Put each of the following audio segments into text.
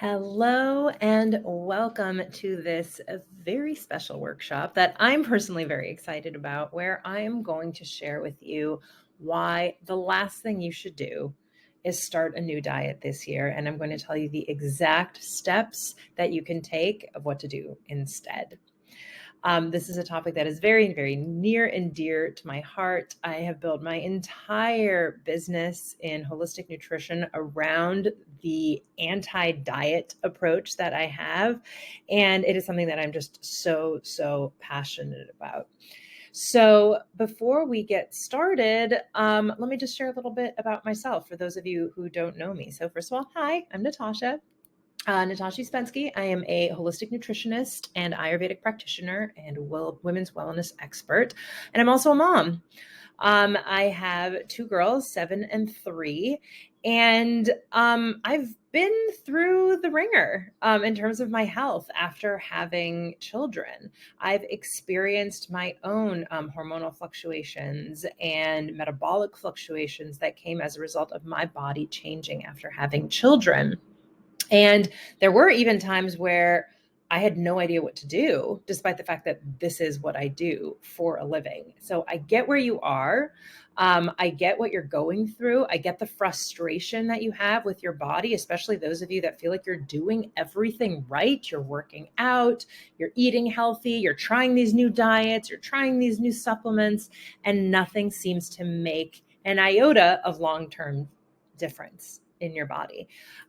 Hello and welcome to this very special workshop that I'm personally very excited about, where I am going to share with you why the last thing you should do is start a new diet this year. And I'm going to tell you the exact steps that you can take of what to do instead. This is a topic that is very, very near and dear to my heart. I have built my entire business in holistic nutrition around the anti-diet approach that I have. And it is something that I'm just so passionate about. So before we get started, let me just share a little bit about myself for those of you who don't know me. So first of all, hi, I'm Natasha. Natasha Uspensky. I am a holistic nutritionist and Ayurvedic practitioner and women's wellness expert. And I'm also a mom. I have two girls, 7 and 3. And I've been through the ringer in terms of my health after having children. I've experienced my own hormonal fluctuations and metabolic fluctuations that came as a result of my body changing after having children. And there were even times where I had no idea what to do, despite the fact that this is what I do for a living. So I get where you are. I get what you're going through. I get the frustration that you have with your body, especially those of you that feel like you're doing everything right. You're working out, you're eating healthy, you're trying these new diets, you're trying these new supplements, and nothing seems to make an iota of long-term difference in your body.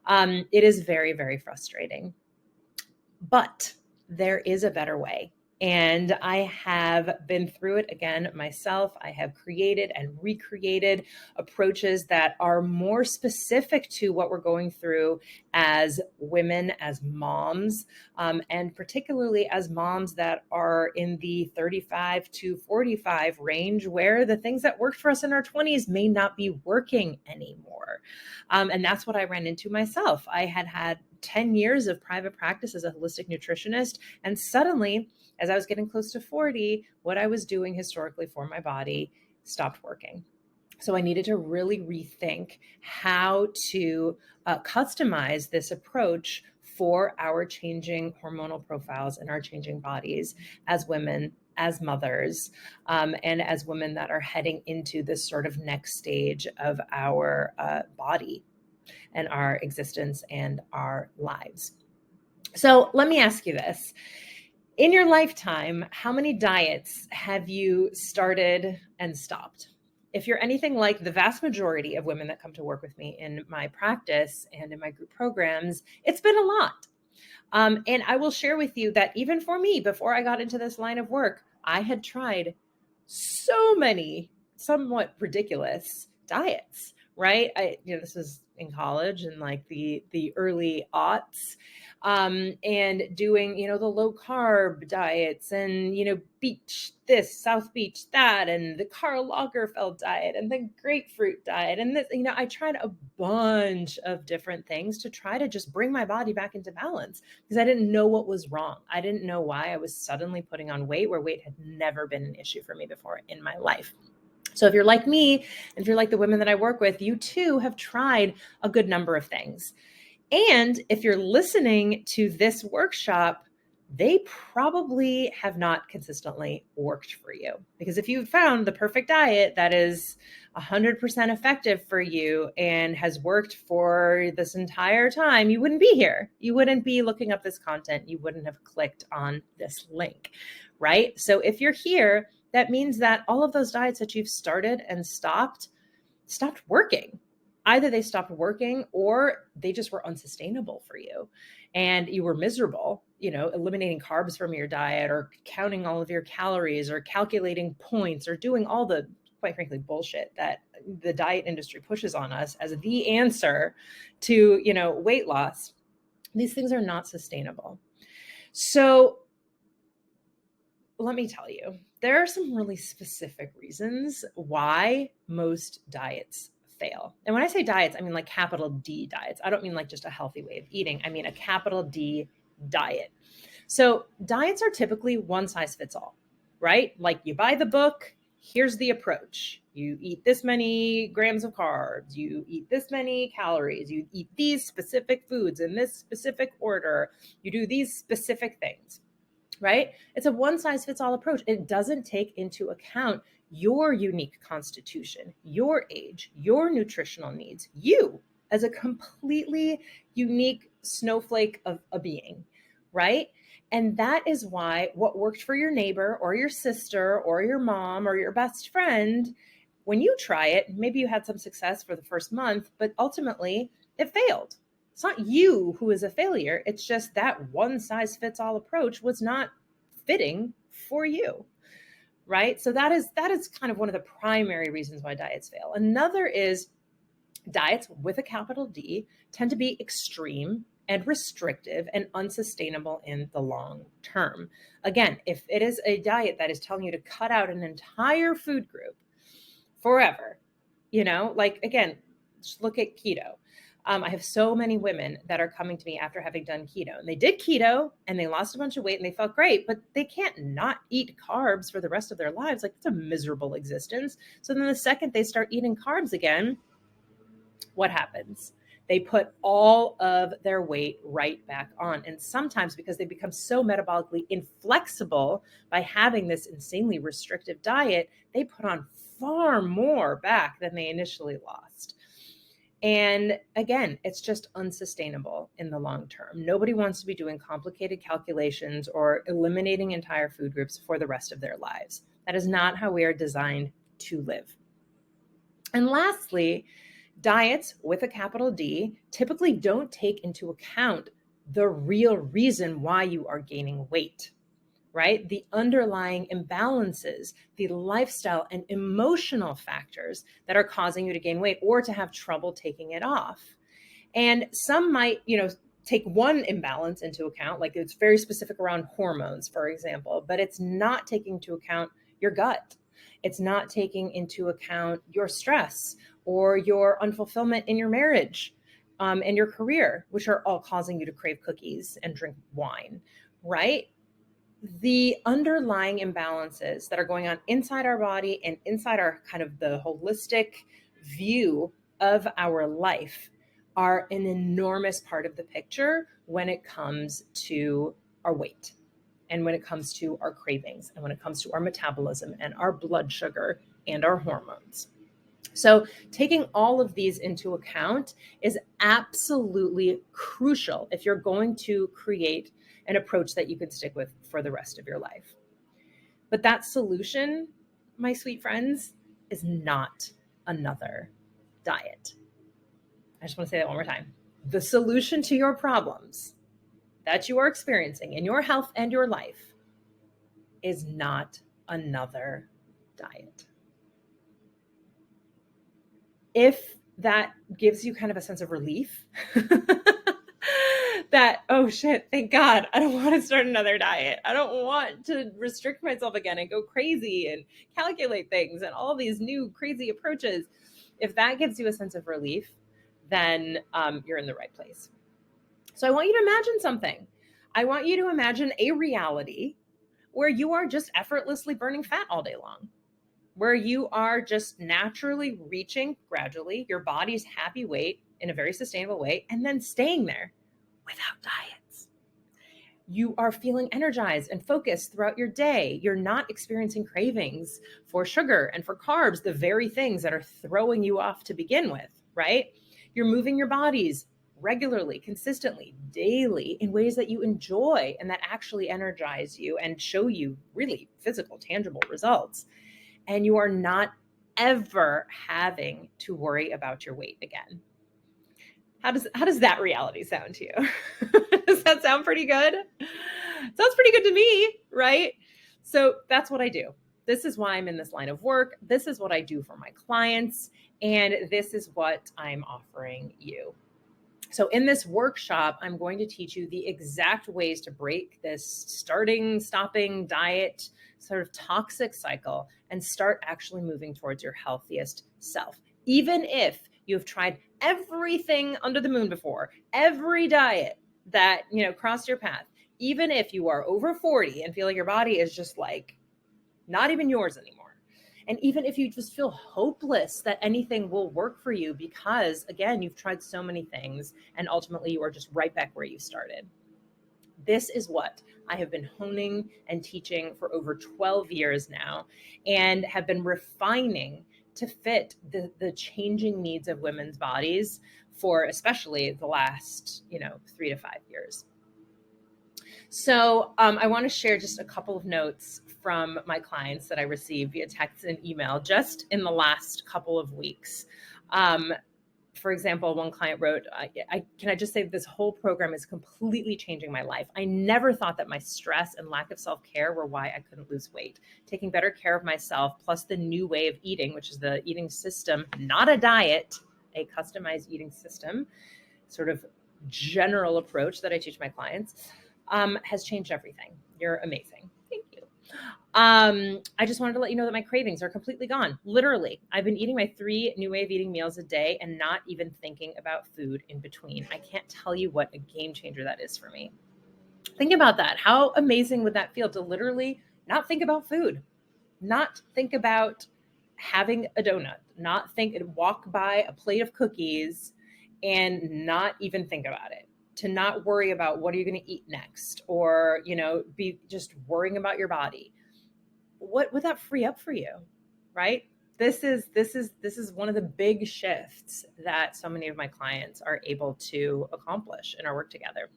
It is very, very frustrating, but there is a better way. And I have been through it again myself. I have created and recreated approaches that are more specific to what we're going through as women, as moms, and particularly as moms that are in the 35 to 45 range, where the things that worked for us in our 20s may not be working anymore. And that's what I ran into myself. I had 10 years of private practice as a holistic nutritionist. And suddenly, as I was getting close to 40, what I was doing historically for my body stopped working. So I needed to really rethink how to customize this approach for our changing hormonal profiles and our changing bodies as women, as mothers, and as women that are heading into this sort of next stage of our body and our existence and our lives. So let me ask you this. In your lifetime, how many diets have you started and stopped? If you're anything like the vast majority of women that come to work with me in my practice and in my group programs, it's been a lot. And I will share with you that even for me, before I got into this line of work, I had tried so many somewhat ridiculous diets, right? This was in college and like the early aughts, and doing, the low carb diets and, beach this, South Beach that, and the Karl Lagerfeld diet and the grapefruit diet. And this, I tried a bunch of different things to try to just bring my body back into balance because I didn't know what was wrong. I didn't know why I was suddenly putting on weight where weight had never been an issue for me before in my life. So if you're like me, and if you're like the women that I work with, you too have tried a good number of things. And if you're listening to this workshop, they probably have not consistently worked for you. Because if you found the perfect diet that is 100% effective for you and has worked for this entire time, you wouldn't be here. You wouldn't be looking up this content. You wouldn't have clicked on this link, right? So if you're here, that means that all of those diets that you've started and stopped working. Either they stopped working or they just were unsustainable for you and you were miserable, eliminating carbs from your diet or counting all of your calories or calculating points or doing all the, quite frankly, bullshit that the diet industry pushes on us as the answer to, weight loss. These things are not sustainable. So let me tell you, there are some really specific reasons why most diets fail. And when I say diets, I mean like capital D diets. I don't mean like just a healthy way of eating. I mean a capital D diet. So diets are typically one size fits all, right? Like you buy the book here's the approach. You eat this many grams of carbs, you eat this many calories, you eat these specific foods in this specific order, you do these specific things, right? It's a one size fits all approach. It doesn't take into account your unique constitution, your age, your nutritional needs, you as a completely unique snowflake of a being, right? And that is why what worked for your neighbor or your sister or your mom or your best friend, when you try it, maybe you had some success for the first month, but ultimately it failed. It's not you who is a failure. It's just that one size fits all approach was not fitting for you, right? So that is kind of one of the primary reasons why diets fail. Another is diets with a capital D tend to be extreme and restrictive and unsustainable in the long term. Again, if it is a diet that is telling you to cut out an entire food group forever, like again, just look at keto. I have so many women that are coming to me after having done keto, and they did keto and they lost a bunch of weight and they felt great, but they can't not eat carbs for the rest of their lives. Like, it's a miserable existence. So then the second they start eating carbs again, what happens? They put all of their weight right back on. And sometimes because they become so metabolically inflexible by having this insanely restrictive diet, they put on far more back than they initially lost. And again, it's just unsustainable in the long term. Nobody wants to be doing complicated calculations or eliminating entire food groups for the rest of their lives. That is not how we are designed to live. And lastly, diets with a capital D typically don't take into account the real reason why you are gaining weight, right? The underlying imbalances, the lifestyle and emotional factors that are causing you to gain weight or to have trouble taking it off. And some might, take one imbalance into account, like it's very specific around hormones, for example, but it's not taking into account your gut. It's not taking into account your stress or your unfulfillment in your marriage and your career, which are all causing you to crave cookies and drink wine, right? The underlying imbalances that are going on inside our body and inside our kind of the holistic view of our life are an enormous part of the picture when it comes to our weight and when it comes to our cravings and when it comes to our metabolism and our blood sugar and our hormones. So taking all of these into account is absolutely crucial if you're going to create an approach that you can stick with for the rest of your life. But that solution, my sweet friends, is not another diet. I just want to say that one more time. The solution to your problems that you are experiencing in your health and your life is not another diet. If that gives you kind of a sense of relief, that, oh shit, thank God, I don't want to start another diet. I don't want to restrict myself again and go crazy and calculate things and all these new crazy approaches. If that gives you a sense of relief, then you're in the right place. So I want you to imagine something. I want you to imagine a reality where you are just effortlessly burning fat all day long, where you are just naturally reaching gradually your body's happy weight in a very sustainable way and then staying there without diets. You are feeling energized and focused throughout your day. You're not experiencing cravings for sugar and for carbs, the very things that are throwing you off to begin with, right? You're moving your bodies regularly, consistently, daily in ways that you enjoy and that actually energize you and show you really physical, tangible results. And you are not ever having to worry about your weight again. How does that reality sound to you? Does that sound pretty good? Sounds pretty good to me, right? So that's what I do. This is why I'm in this line of work. This is what I do for my clients. And this is what I'm offering you. So in this workshop, I'm going to teach you the exact ways to break this starting, stopping diet sort of toxic cycle and start actually moving towards your healthiest self. Even if you've tried everything under the moon before, every diet that, crossed your path, even if you are over 40 and feel like your body is just like not even yours anymore, And even if you just feel hopeless that anything will work for you, because again, you've tried so many things and ultimately you are just right back where you started. This is what I have been honing and teaching for over 12 years now, and have been refining to fit the changing needs of women's bodies for especially the last, 3 to 5 years. So I want to share just a couple of notes from my clients that I received via text and email just in the last couple of weeks. For example, one client wrote, can I just say this whole program is completely changing my life. I never thought that my stress and lack of self-care were why I couldn't lose weight. Taking better care of myself, plus the new way of eating, which is the eating system, not a diet, a customized eating system, sort of general approach that I teach my clients, has changed everything. You're amazing. Thank you. I just wanted to let you know that my cravings are completely gone. Literally, I've been eating my 3 new way of eating meals a day and not even thinking about food in between. I can't tell you what a game changer that is for me. Think about that. How amazing would that feel to literally not think about food, not think about having a donut, walk by a plate of cookies and not even think about it, to not worry about what are you going to eat next, or, be just worrying about your body. What would that free up for you, right? This is one of the big shifts that so many of my clients are able to accomplish in our work together.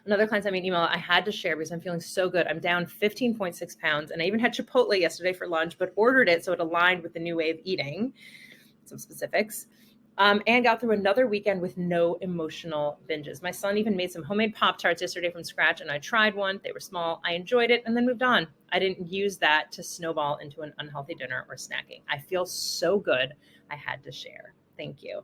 Another client sent me an email I had to share because I'm feeling so good. I'm down 15.6 pounds, and I even had Chipotle yesterday for lunch, but ordered it so it aligned with the new way of eating. Some specifics. And got through another weekend with no emotional binges. My son even made some homemade Pop-Tarts yesterday from scratch, and I tried one. They were small. I enjoyed it and then moved on. I didn't use that to snowball into an unhealthy dinner or snacking. I feel so good. I had to share. Thank you.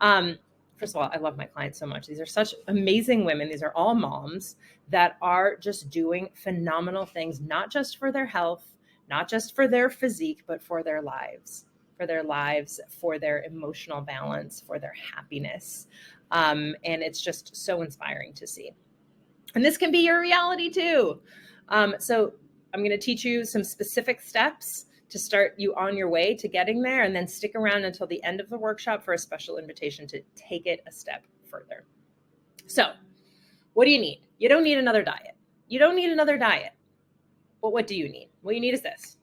First of all, I love my clients so much. These are such amazing women. These are all moms that are just doing phenomenal things, not just for their health, not just for their physique, but for their lives. For their emotional balance, for their happiness. And it's just so inspiring to see. And this can be your reality too. So I'm going to teach you some specific steps to start you on your way to getting there, and then stick around until the end of the workshop for a special invitation to take it a step further. So what do you need? You don't need another diet. But what do you need? What you need is this.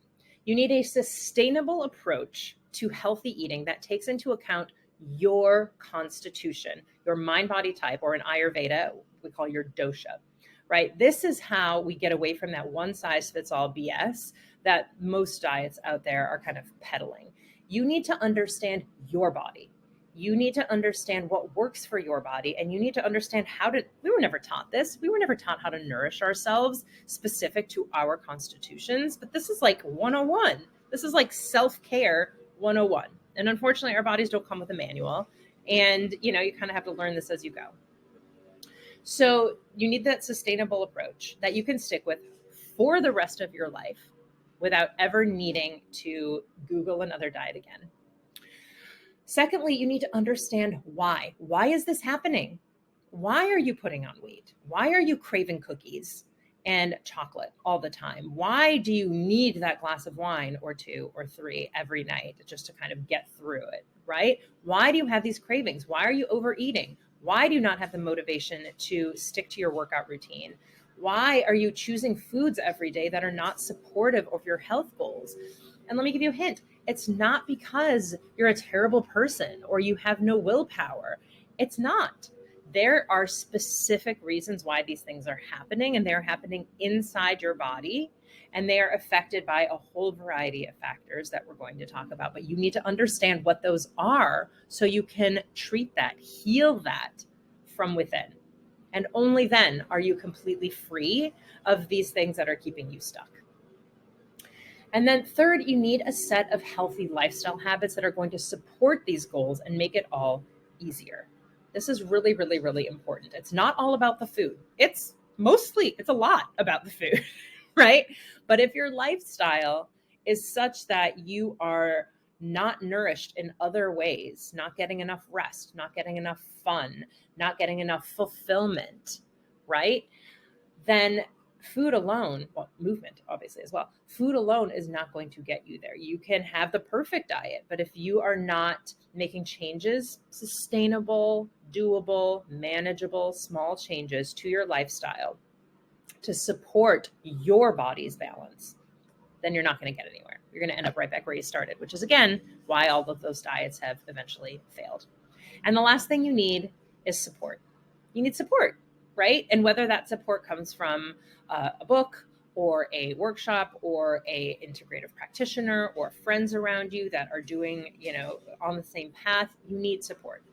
You need a sustainable approach to healthy eating that takes into account your constitution, your mind-body type, or in Ayurveda, we call your dosha, right? This is how we get away from that one-size-fits-all BS that most diets out there are kind of peddling. You need to understand your body. You need to understand what works for your body, and you need to understand we were never taught this. We were never taught how to nourish ourselves specific to our constitutions, but this is like 101. This is like self-care 101. And unfortunately, our bodies don't come with a manual, and you kind of have to learn this as you go. So you need that sustainable approach that you can stick with for the rest of your life without ever needing to Google another diet again. Secondly, you need to understand why. Why is this happening? Why are you putting on weight? Why are you craving cookies and chocolate all the time? Why do you need that glass of wine or 2 or 3 every night just to kind of get through it, right? Why do you have these cravings? Why are you overeating? Why do you not have the motivation to stick to your workout routine? Why are you choosing foods every day that are not supportive of your health goals? And let me give you a hint. It's not because you're a terrible person or you have no willpower. It's not. There are specific reasons why these things are happening, and they're happening inside your body, and they are affected by a whole variety of factors that we're going to talk about. But you need to understand what those are so you can treat that, heal that from within. And only then are you completely free of these things that are keeping you stuck. And then third, you need a set of healthy lifestyle habits that are going to support these goals and make it all easier. This is really, really, really important. It's not all about the food. It's a lot about the food, right? But if your lifestyle is such that you are not nourished in other ways, not getting enough rest, not getting enough fun, not getting enough fulfillment, right? Then food alone, well, movement obviously as well, food alone is not going to get you there. You can have the perfect diet, but if you are not making changes, sustainable, doable, manageable, small changes to your lifestyle to support your body's balance, then you're not going to get anywhere. You're going to end up right back where you started, which is, again, why all of those diets have eventually failed. And the last thing you need is support. You need support, right? And whether that support comes from a book or a workshop or a integrative practitioner or friends around you that are doing, on the same path, you need support.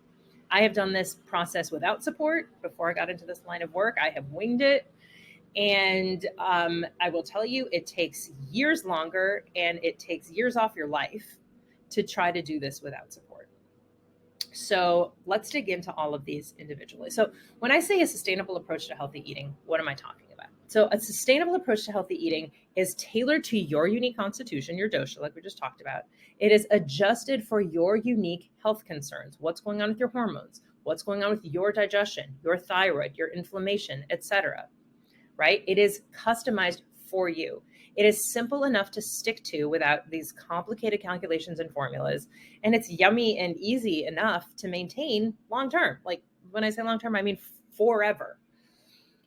I have done this process without support. Before I got into this line of work, I have winged it. And I will tell you, it takes years longer and it takes years off your life to try to do this without support. So let's dig into all of these individually. So when I say a sustainable approach to healthy eating, what am I talking about? So a sustainable approach to healthy eating is tailored to your unique constitution, your dosha, like we just talked about. It is adjusted for your unique health concerns. What's going on with your hormones? What's going on with your digestion, your thyroid, your inflammation, etc. Right? It is customized for you. It is simple enough to stick to without these complicated calculations and formulas. And it's yummy and easy enough to maintain long term. Like when I say long term, I mean forever,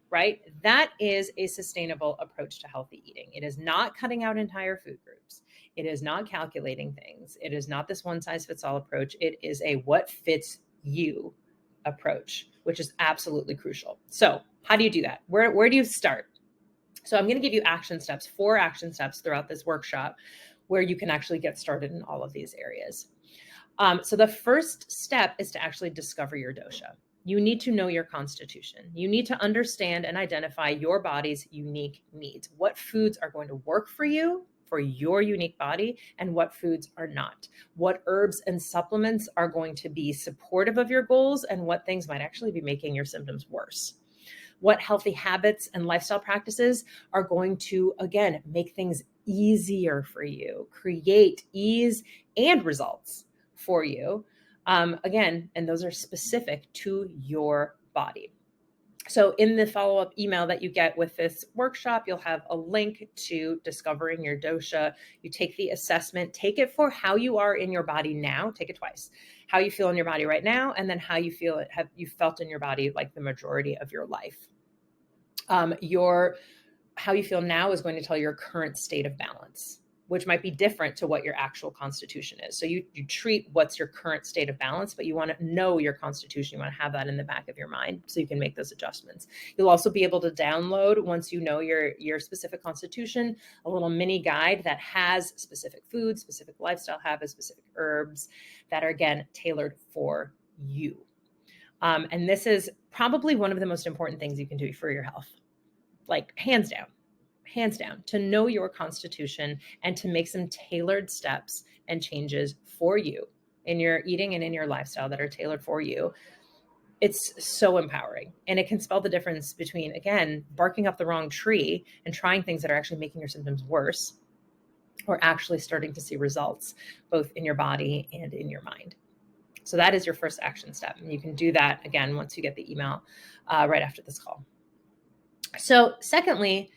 right? That is a sustainable approach to healthy eating. It is not cutting out entire food groups. It is not calculating things. It is not this one size fits all approach. It is a what fits you approach, which is absolutely crucial. So how do you do that? Where do you start? So I'm going to give you action steps, 4 action steps throughout this workshop where you can actually get started in all of these areas. So the first step is to actually discover your dosha. You need to know your constitution. You need to understand and identify your body's unique needs. What foods are going to work for you, for your unique body, and what foods are not. What herbs and supplements are going to be supportive of your goals, and what things might actually be making your symptoms worse. What healthy habits and lifestyle practices are going to, again, make things easier for you, create ease and results for you. Again, and those are specific to your body. So in the follow-up email that you get with this workshop, you'll have a link to discovering your dosha. You take the assessment, take it for how you are in your body now, take it twice, how you feel in your body right now, and then how you feel it, have you felt in your body like the majority of your life. How you feel now is going to tell your current state of balance, which might be different to what your actual constitution is. So you treat what's your current state of balance, but you want to know your constitution. You want to have that in the back of your mind so you can make those adjustments. You'll also be able to download, once you know your specific constitution, a little mini guide that has specific foods, specific lifestyle habits, specific herbs that are, again, tailored for you. And this is probably one of the most important things you can do for your health. Like hands down, to know your constitution and to make some tailored steps and changes for you in your eating and in your lifestyle that are tailored for you. It's so empowering. And it can spell the difference between, again, barking up the wrong tree and trying things that are actually making your symptoms worse, or actually starting to see results both in your body and in your mind. So that is your first action step. And you can do that, again, once you get the email right after this call. So secondly,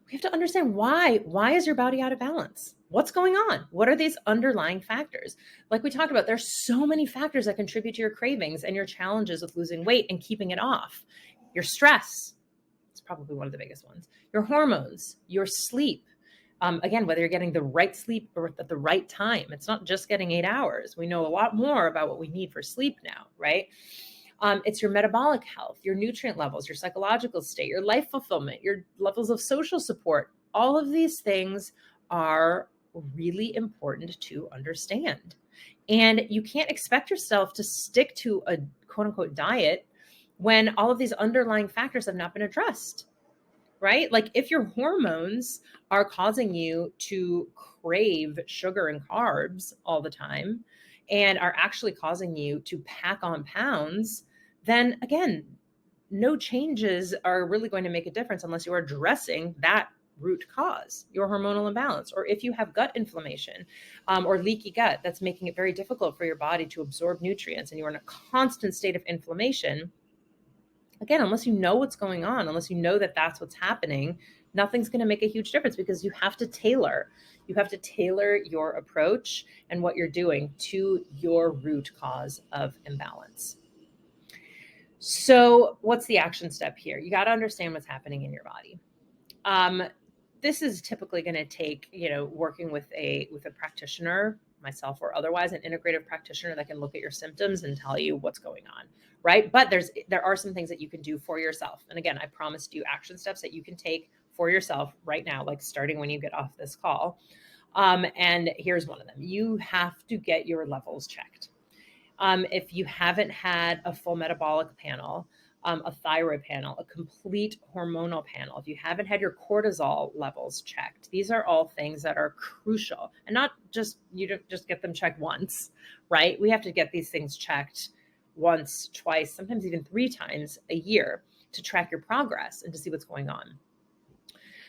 we have to understand why. Why is your body out of balance? What's going on? What are these underlying factors? Like we talked about, there's so many factors that contribute to your cravings and your challenges with losing weight and keeping it off. Your stress is probably one of the biggest ones. Your hormones, your sleep. Again, whether you're getting the right sleep or at the right time. It's not just getting 8 hours. We know a lot more about what we need for sleep now, right? It's your metabolic health, your nutrient levels, your psychological state, your life fulfillment, your levels of social support. All of these things are really important to understand. And you can't expect yourself to stick to a quote unquote diet when all of these underlying factors have not been addressed, right? Like if your hormones are causing you to crave sugar and carbs all the time and are actually causing you to pack on pounds, then again, no changes are really going to make a difference unless you are addressing that root cause, your hormonal imbalance. Or if you have gut inflammation or leaky gut, that's making it very difficult for your body to absorb nutrients and you're in a constant state of inflammation, Again, unless you know what's going on, unless you know that that's what's happening, nothing's going to make a huge difference, because you have to tailor. You have to tailor your approach and what you're doing to your root cause of imbalance. So, what's the action step here? You got to understand what's happening in your body. This is typically going to take, working with a practitioner, myself or otherwise, an integrative practitioner that can look at your symptoms and tell you what's going on, right? But there are some things that you can do for yourself. And again, I promised you action steps that you can take for yourself right now, like starting when you get off this call. And here's one of them. You have to get your levels checked. If you haven't had a full metabolic panel, a thyroid panel, a complete hormonal panel, if you haven't had your cortisol levels checked, these are all things that are crucial. And not just, you don't just get them checked once, right? We have to get these things checked once, twice, sometimes even 3 times a year to track your progress and to see what's going on.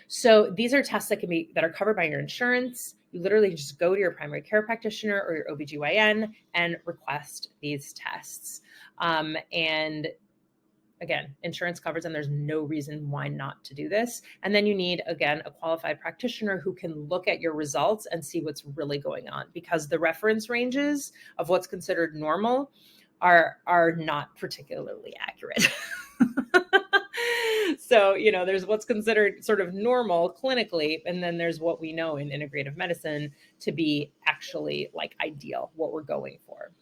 So these are tests that are covered by your insurance. You literally just go to your primary care practitioner or your OBGYN and request these tests. And again, insurance covers them. There's no reason why not to do this. And then you need, again, a qualified practitioner who can look at your results and see what's really going on, because the reference ranges of what's considered normal are not particularly accurate. So, there's what's considered sort of normal clinically, and then there's what we know in integrative medicine to be actually like ideal, what we're going for.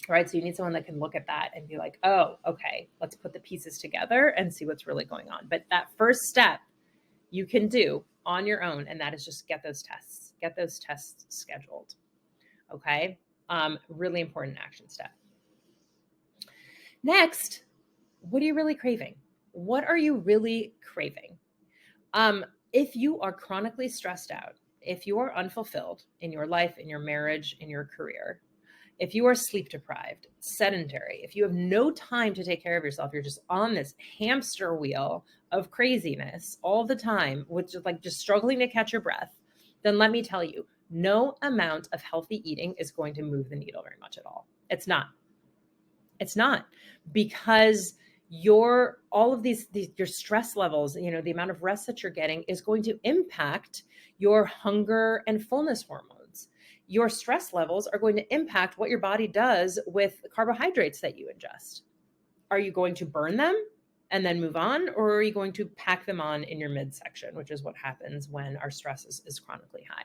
Right. So you need someone that can look at that and be like, oh, okay, let's put the pieces together and see what's really going on. But that first step you can do on your own, and that is just get those tests scheduled. Okay. Really important action step. Next, what are you really craving? What are you really craving? If you are chronically stressed out, if you are unfulfilled in your life, in your marriage, in your career, if you are sleep deprived, sedentary, if you have no time to take care of yourself, you're just on this hamster wheel of craziness all the time, with just struggling to catch your breath, then let me tell you, no amount of healthy eating is going to move the needle very much at all. It's not, because your stress levels, the amount of rest that you're getting is going to impact your hunger and fullness hormones. Your stress levels are going to impact what your body does with carbohydrates that you ingest. Are you going to burn them and then move on, or are you going to pack them on in your midsection, which is what happens when our stress is chronically high?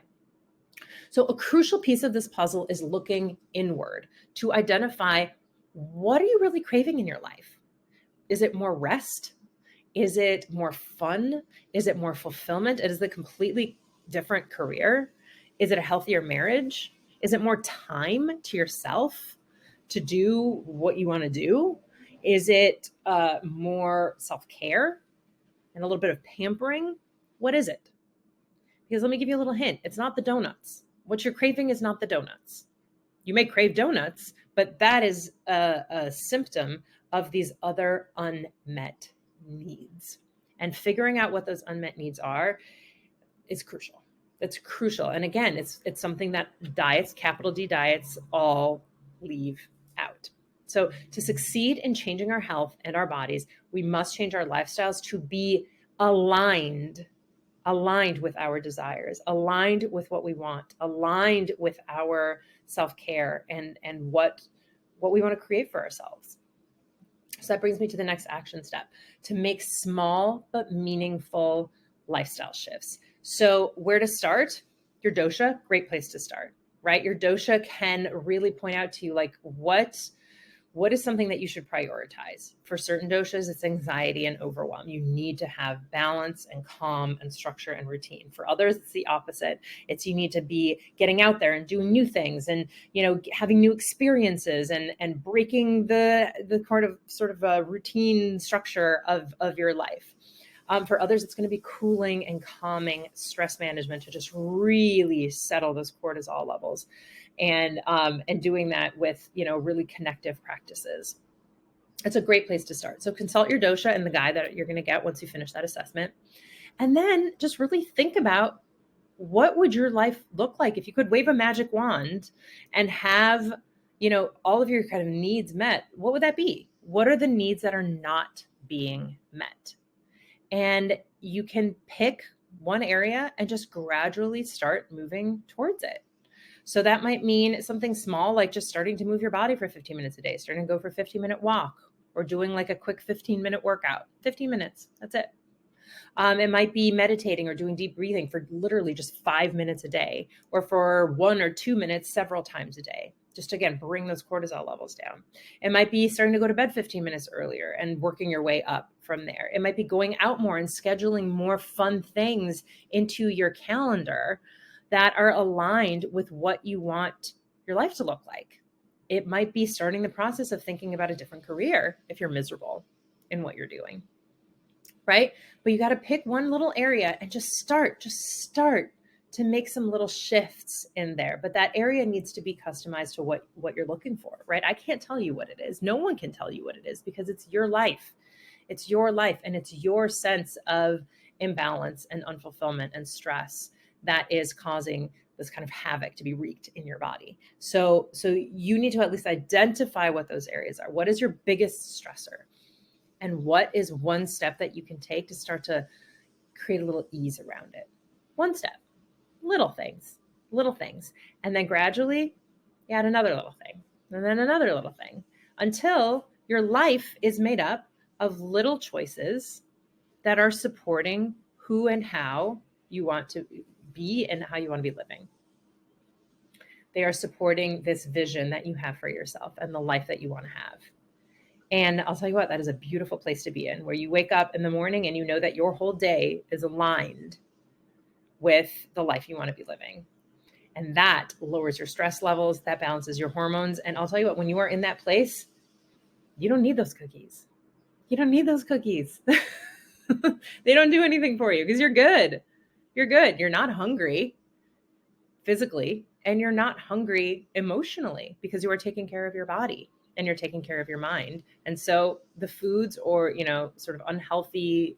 So a crucial piece of this puzzle is looking inward to identify, what are you really craving in your life? Is it more rest? Is it more fun? Is it more fulfillment? Is it a completely different career? Is it a healthier marriage? Is it more time to yourself to do what you want to do? Is it more self-care and a little bit of pampering? What is it? Because let me give you a little hint. It's not the donuts. What you're craving is not the donuts. You may crave donuts, but that is a symptom of these other unmet needs. And figuring out what those unmet needs are is crucial. It's crucial. And again, it's something that diets, capital D diets, all leave out. So to succeed in changing our health and our bodies, we must change our lifestyles to be aligned with our desires, aligned with what we want, aligned with our self-care and what we want to create for ourselves. So that brings me to the next action step, to make small but meaningful lifestyle shifts. So where to start? Your dosha, great place to start, right? Your dosha can really point out to you, like, what is something that you should prioritize? For certain doshas, it's anxiety and overwhelm. You need to have balance and calm and structure and routine. For others, it's the opposite. It's you need to be getting out there and doing new things and, having new experiences and breaking the sort of a routine structure of your life. For others, it's going to be cooling and calming stress management to just really settle those cortisol levels, and doing that with really connective practices. It's a great place to start. So consult your dosha and the guide that you're going to get once you finish that assessment, and then just really think about, what would your life look like if you could wave a magic wand and have all of your kind of needs met? What would that be? What are the needs that are not being met. And you can pick one area and just gradually start moving towards it. So that might mean something small, like just starting to move your body for 15 minutes a day, starting to go for a 15-minute walk, or doing like a quick 15-minute workout. 15 minutes, that's it. It might be meditating or doing deep breathing for literally just 5 minutes a day, or for 1 or 2 minutes several times a day. Just again, bring those cortisol levels down. It might be starting to go to bed 15 minutes earlier and working your way up from there. It might be going out more and scheduling more fun things into your calendar that are aligned with what you want your life to look like. It might be starting the process of thinking about a different career if you're miserable in what you're doing, right? But you got to pick one little area and just start to make some little shifts in there. But that area needs to be customized to what you're looking for, right? I can't tell you what it is. No one can tell you what it is because it's your life. It's your life, and it's your sense of imbalance and unfulfillment and stress that is causing this kind of havoc to be wreaked in your body. So you need to at least identify what those areas are. What is your biggest stressor? And what is one step that you can take to start to create a little ease around it? One step, little things. And then gradually add another little thing, and then another little thing, until your life is made up of little choices that are supporting who and how you want to be and how you want to be living. They are supporting this vision that you have for yourself and the life that you want to have. And I'll tell you what, that is a beautiful place to be in, where you wake up in the morning and you know that your whole day is aligned with the life you want to be living. And that lowers your stress levels, that balances your hormones. And I'll tell you what, when you are in that place, you don't need those cookies. You don't need those cookies. They don't do anything for you because you're good. You're good. You're not hungry physically, and you're not hungry emotionally because you are taking care of your body and you're taking care of your mind. And so the foods or, sort of unhealthy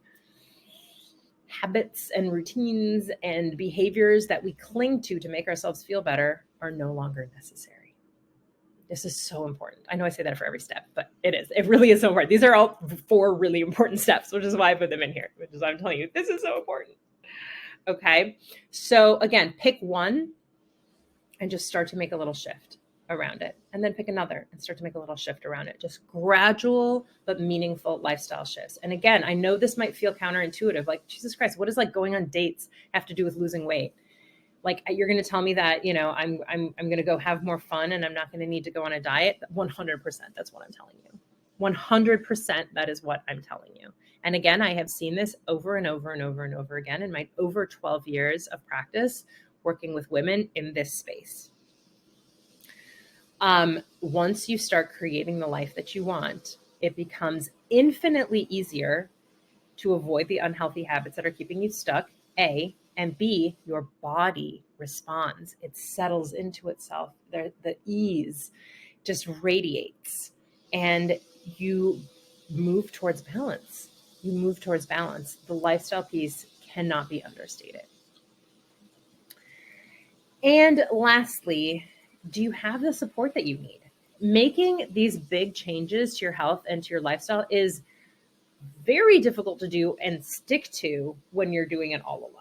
habits and routines and behaviors that we cling to make ourselves feel better are no longer necessary. This is so important. I know I say that for every step, but it is. It really is so important. These are all 4 really important steps, which is why I put them in here, which is why I'm telling you, this is so important. Okay. So again, pick one and just start to make a little shift around it, and then pick another and start to make a little shift around it. Just gradual but meaningful lifestyle shifts. And again, I know this might feel counterintuitive, like, Jesus Christ, what does like going on dates have to do with losing weight? Like, you're going to tell me that, I'm going to go have more fun and I'm not going to need to go on a diet? 100%. That's what I'm telling you. 100%. That is what I'm telling you. And again, I have seen this over and over and over and over again in my over 12 years of practice working with women in this space. Once you start creating the life that you want, it becomes infinitely easier to avoid the unhealthy habits that are keeping you stuck, A, and B, your body responds. It settles into itself. The ease just radiates, and you move towards balance. The lifestyle piece cannot be understated. And lastly, do you have the support that you need? Making these big changes to your health and to your lifestyle is very difficult to do and stick to when you're doing it all alone.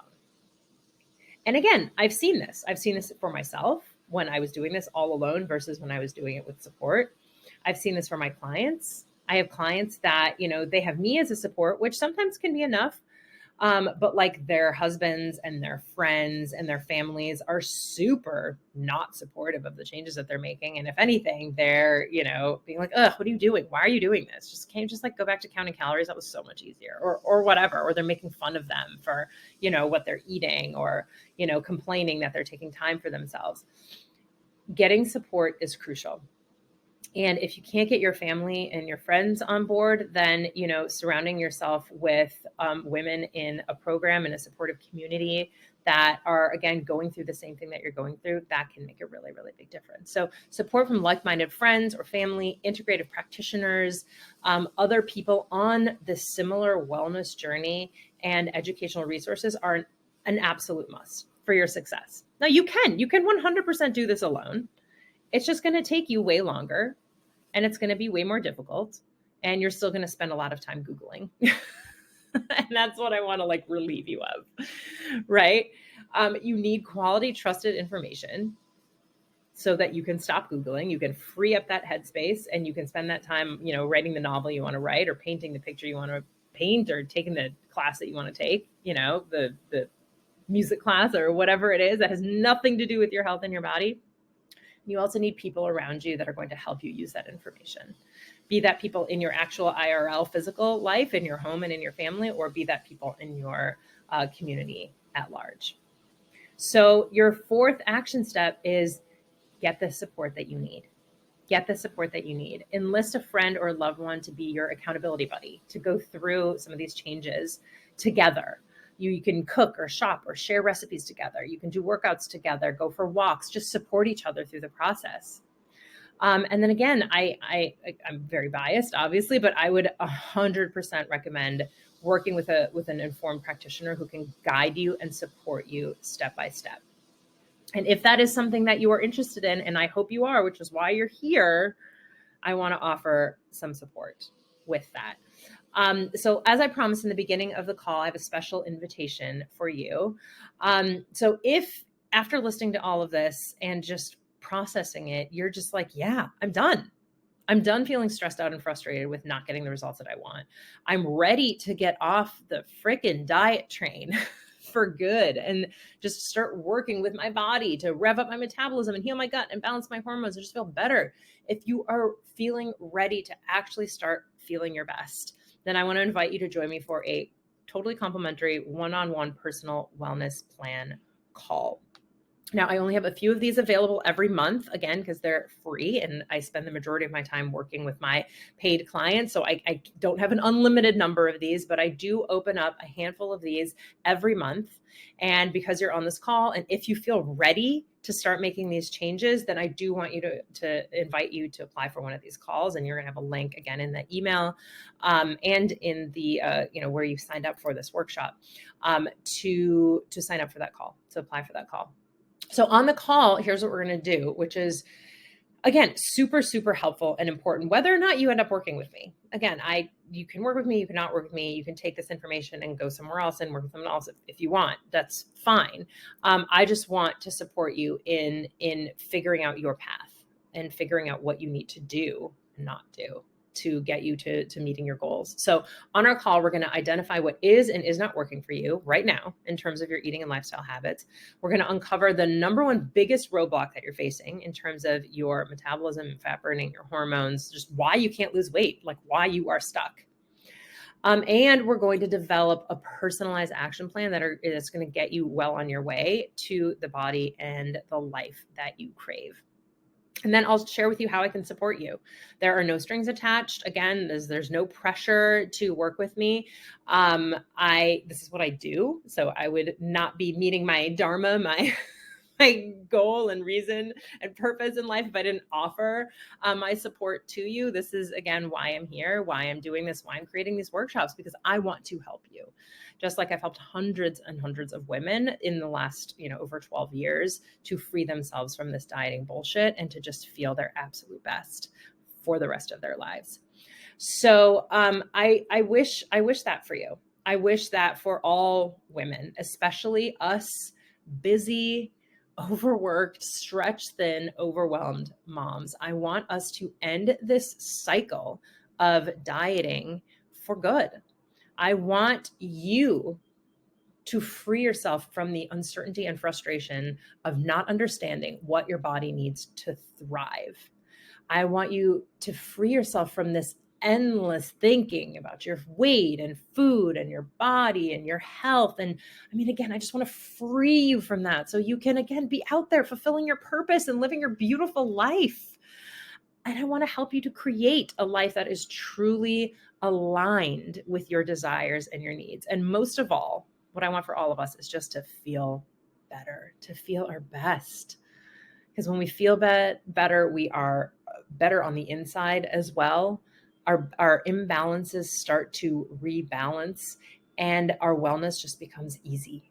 And again, I've seen this for myself when I was doing this all alone versus when I was doing it with support. I've seen this for my clients. I have clients that, they have me as a support, which sometimes can be enough. But like their husbands and their friends and their families are super not supportive of the changes that they're making. And if anything, they're, being like, ugh, what are you doing? Why are you doing this? Can't you just like go back to counting calories? That was so much easier, or whatever. Or they're making fun of them for, what they're eating, or, complaining that they're taking time for themselves. Getting support is crucial. And if you can't get your family and your friends on board, then, surrounding yourself with women in a program, in a supportive community that are, again, going through the same thing that you're going through, that can make a really, really big difference. So support from like-minded friends or family, integrative practitioners, other people on this similar wellness journey, and educational resources are an absolute must for your success. Now, you can 100% do this alone. It's just going to take you way longer, and it's going to be way more difficult, and you're still going to spend a lot of time Googling. And that's what I want to like relieve you of, right? You need quality, trusted information so that you can stop Googling, you can free up that headspace, and you can spend that time, writing the novel you want to write, or painting the picture you want to paint, or taking the class that you want to take, the music class or whatever it is that has nothing to do with your health and your body. You also need people around you that are going to help you use that information. Be that people in your actual IRL physical life, in your home and in your family, or be that people in your community at large. So your fourth action step is get the support that you need. Get the support that you need. Enlist a friend or loved one to be your accountability buddy, to go through some of these changes together. You can cook or shop or share recipes together. You can do workouts together, go for walks, just support each other through the process. And then again, I'm very biased, obviously, but I would 100% recommend working with an informed practitioner who can guide you and support you step by step. And if that is something that you are interested in, and I hope you are, which is why you're here, I want to offer some support with that. So as I promised in the beginning of the call, I have a special invitation for you. So if after listening to all of this and just processing it, you're just like, yeah, I'm done. I'm done feeling stressed out and frustrated with not getting the results that I want. I'm ready to get off the freaking diet train for good and just start working with my body to rev up my metabolism and heal my gut and balance my hormones and just feel better. If you are feeling ready to actually start feeling your best, then I want to invite you to join me for a totally complimentary one-on-one personal wellness plan call. Now, I only have a few of these available every month, again, because they're free and I spend the majority of my time working with my paid clients. So I don't have an unlimited number of these, but I do open up a handful of these every month. And because you're on this call, and if you feel ready to start making these changes, then I do want you to invite you to apply for one of these calls. And you're going to have a link again in the email and in the, where you signed up for this workshop to sign up for that call, to apply for that call. So on the call, here's what we're going to do, which is, again, super, super helpful and important, whether or not you end up working with me. Again, you can work with me, you cannot work with me. You can take this information and go somewhere else and work with someone else if you want. That's fine. I just want to support you in figuring out your path and figuring out what you need to do and not do to get you to meeting your goals. So on our call, we're going to identify what is and is not working for you right now in terms of your eating and lifestyle habits. We're going to uncover the number one biggest roadblock that you're facing in terms of your metabolism, fat burning, your hormones, just why you can't lose weight, like why you are stuck. And we're going to develop a personalized action plan that's going to get you well on your way to the body and the life that you crave. And then I'll share with you how I can support you. There are no strings attached. Again, there's no pressure to work with me. This is what I do. So I would not be meeting my dharma, my goal and reason and purpose in life if I didn't offer my support to you. This is, again, why I'm here, why I'm doing this, why I'm creating these workshops, because I want to help you. Just like I've helped hundreds and hundreds of women in the last, over 12 years to free themselves from this dieting bullshit and to just feel their absolute best for the rest of their lives. So I wish that for you. I wish that for all women, especially us busy, overworked, stretched thin, overwhelmed moms. I want us to end this cycle of dieting for good. I want you to free yourself from the uncertainty and frustration of not understanding what your body needs to thrive. I want you to free yourself from this endless thinking about your weight and food and your body and your health. And again, I just want to free you from that so you can, again, be out there fulfilling your purpose and living your beautiful life. And I want to help you to create a life that is truly aligned with your desires and your needs. And most of all, what I want for all of us is just to feel better, to feel our best. Because when we feel better, we are better on the inside as well. Our imbalances start to rebalance and our wellness just becomes easy.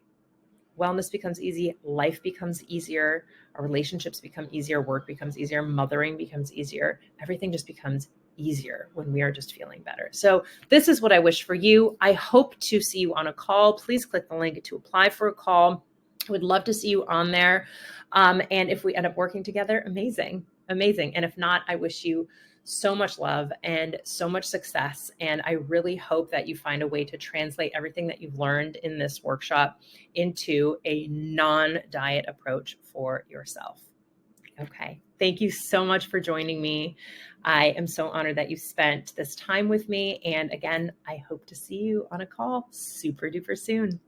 Wellness becomes easy. Life becomes easier. Our relationships become easier. Work becomes easier. Mothering becomes easier. Everything just becomes easier when we are just feeling better. So this is what I wish for you. I hope to see you on a call. Please click the link to apply for a call. I would love to see you on there. And if we end up working together, amazing. And if not, I wish you so much love and so much success. And I really hope that you find a way to translate everything that you've learned in this workshop into a non-diet approach for yourself. Okay. Thank you so much for joining me. I am so honored that you spent this time with me. And again, I hope to see you on a call super duper soon.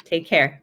Take care.